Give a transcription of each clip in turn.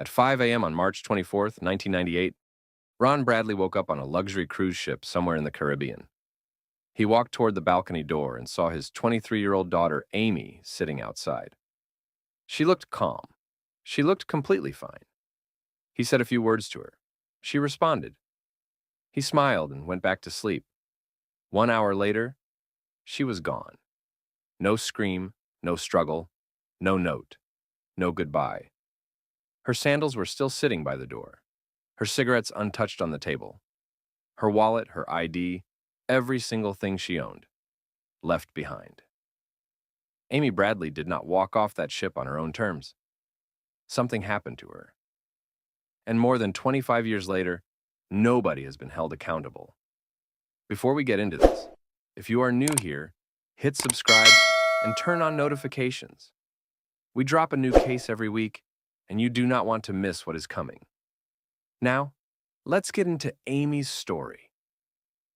At 5 a.m. on March 24th, 1998, Ron Bradley woke up on a luxury cruise ship somewhere in the Caribbean. He walked toward the balcony door and saw his 23-year-old daughter, Amy, sitting outside. She looked calm. She looked completely fine. He said a few words to her. She responded. He smiled and went back to sleep. 1 hour later, she was gone. No scream, no struggle, no note, no goodbye. Her sandals were still sitting by the door, her cigarettes untouched on the table, her wallet, her ID, every single thing she owned, left behind. Amy Bradley did not walk off that ship on her own terms. Something happened to her. And more than 25 years later, nobody has been held accountable. Before we get into this, if you are new here, hit subscribe and turn on notifications. We drop a new case every week, and you do not want to miss what is coming. Now, let's get into Amy's story.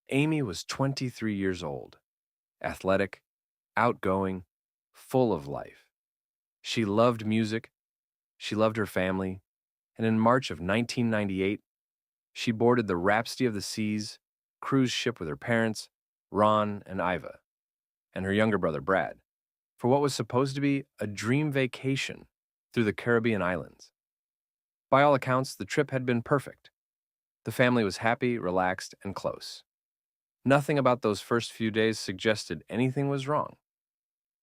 Amy was 23 years old, athletic, outgoing, full of life. She loved music, she loved her family, and in March of 1998, she boarded the Rhapsody of the Seas cruise ship with her parents, Ron and Iva, and her younger brother, Brad, for what was supposed to be a dream vacation through the Caribbean islands. By all accounts, the trip had been perfect. The family was happy, relaxed, and close. Nothing about those first few days suggested anything was wrong.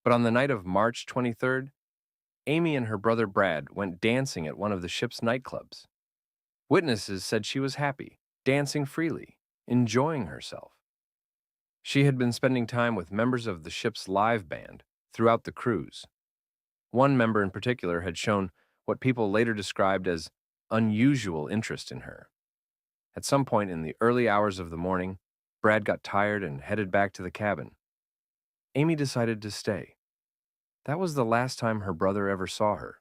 But on the night of March 23rd, Amy and her brother Brad went dancing at one of the ship's nightclubs. Witnesses said she was happy, dancing freely, enjoying herself. She had been spending time with members of the ship's live band throughout the cruise. One member in particular had shown what people later described as unusual interest in her. At some point in the early hours of the morning, Brad got tired and headed back to the cabin. Amy decided to stay. That was the last time her brother ever saw her.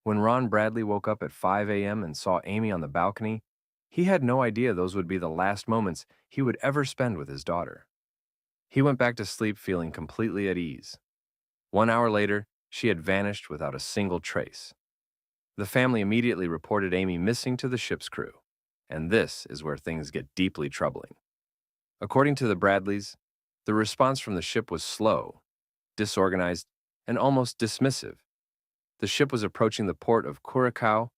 When Ron Bradley woke up at 5 a.m. and saw Amy on the balcony, he had no idea those would be the last moments he would ever spend with his daughter. He went back to sleep feeling completely at ease. 1 hour later, she had vanished without a single trace. The family immediately reported Amy missing to the ship's crew, and this is where things get deeply troubling. According to the Bradleys, the response from the ship was slow, disorganized, and almost dismissive. The ship was approaching the port of Curacao,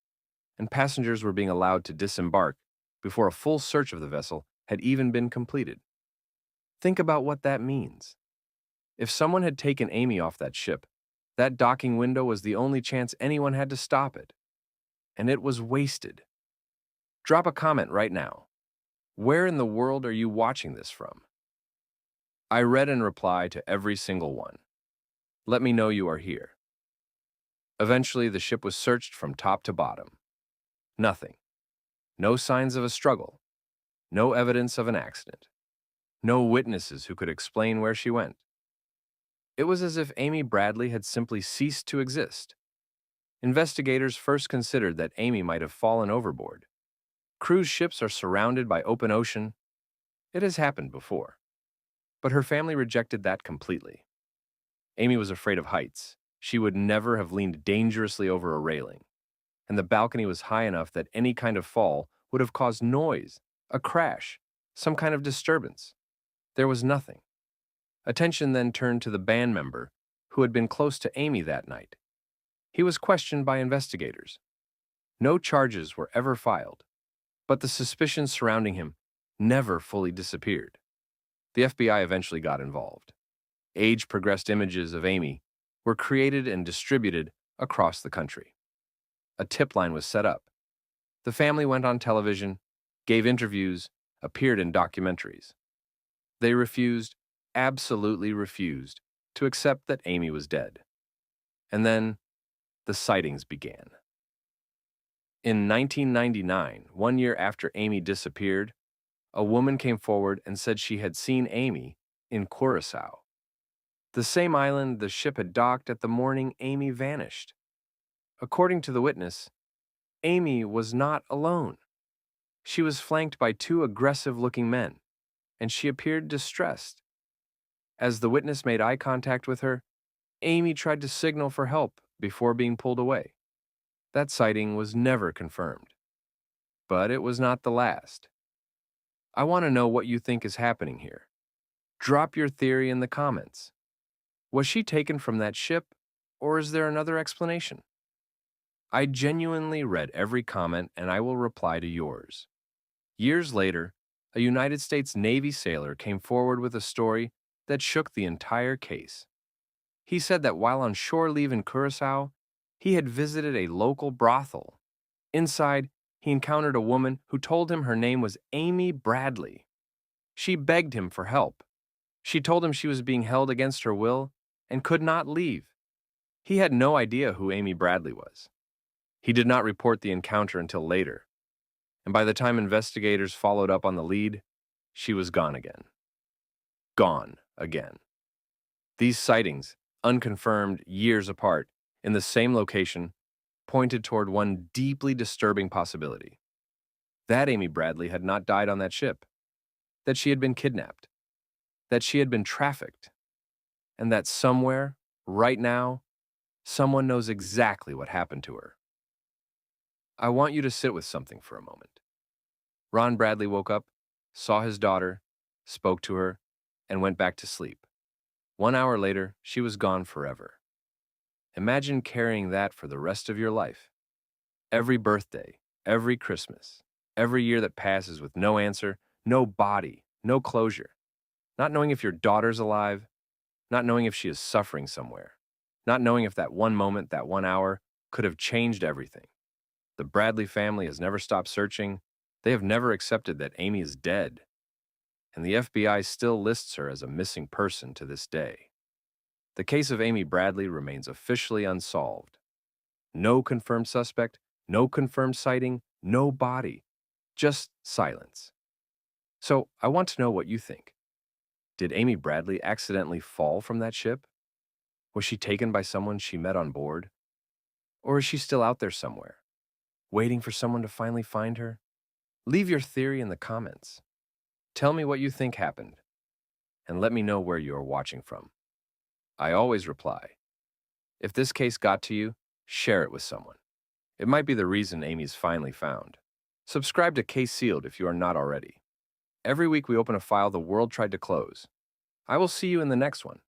and passengers were being allowed to disembark before a full search of the vessel had even been completed. Think about what that means. If someone had taken Amy off that ship, that docking window was the only chance anyone had to stop it. And it was wasted. Drop a comment right now. Where in the world are you watching this from? I read and replied to every single one. Let me know you are here. Eventually, the ship was searched from top to bottom. Nothing. No signs of a struggle. No evidence of an accident. No witnesses who could explain where she went. It was as if Amy Bradley had simply ceased to exist. Investigators first considered that Amy might have fallen overboard. Cruise ships are surrounded by open ocean. It has happened before. But her family rejected that completely. Amy was afraid of heights. She would never have leaned dangerously over a railing. And the balcony was high enough that any kind of fall would have caused noise, a crash, some kind of disturbance. There was nothing. Attention then turned to the band member who had been close to Amy that night. He was questioned by investigators. No charges were ever filed, but the suspicions surrounding him never fully disappeared. The FBI eventually got involved. Age-progressed images of Amy were created and distributed across the country. A tip line was set up. The family went on television, gave interviews, appeared in documentaries. They refused, absolutely refused, to accept that Amy was dead. And then, the sightings began. In 1999, 1 year after Amy disappeared, a woman came forward and said she had seen Amy in Curacao, the same island the ship had docked at the morning Amy vanished. According to the witness, Amy was not alone. She was flanked by two aggressive-looking men, and she appeared distressed. As the witness made eye contact with her, Amy tried to signal for help before being pulled away. That sighting was never confirmed, but it was not the last. I want to know what you think is happening here. Drop your theory in the comments. Was she taken from that ship, or is there another explanation? I genuinely read every comment and I will reply to yours. Years later, a United States Navy sailor came forward with a story that shook the entire case. He said that while on shore leave in Curacao, he had visited a local brothel. Inside, he encountered a woman who told him her name was Amy Bradley. She begged him for help. She told him she was being held against her will and could not leave. He had no idea who Amy Bradley was. He did not report the encounter until later, and by the time investigators followed up on the lead, she was gone again. Gone again. These sightings, unconfirmed years apart, in the same location, pointed toward one deeply disturbing possibility. That Amy Bradley had not died on that ship, that she had been kidnapped, that she had been trafficked, and that somewhere, right now, someone knows exactly what happened to her. I want you to sit with something for a moment. Ron Bradley woke up, saw his daughter, spoke to her, and went back to sleep. 1 hour later, she was gone forever. Imagine carrying that for the rest of your life. Every birthday, every Christmas, every year that passes with no answer, no body, no closure. Not knowing if your daughter's alive, not knowing if she is suffering somewhere, not knowing if that one moment, that 1 hour, could have changed everything. The Bradley family has never stopped searching. They have never accepted that Amy is dead. And the FBI still lists her as a missing person to this day. The case of Amy Bradley remains officially unsolved. No confirmed suspect, no confirmed sighting, no body, just silence. So I want to know what you think. Did Amy Bradley accidentally fall from that ship? Was she taken by someone she met on board? Or is she still out there somewhere, waiting for someone to finally find her? Leave your theory in the comments. Tell me what you think happened, and let me know where you are watching from. I always reply. If this case got to you, share it with someone. It might be the reason Amy's finally found. Subscribe to Case Sealed if you are not already. Every week we open a file the world tried to close. I will see you in the next one.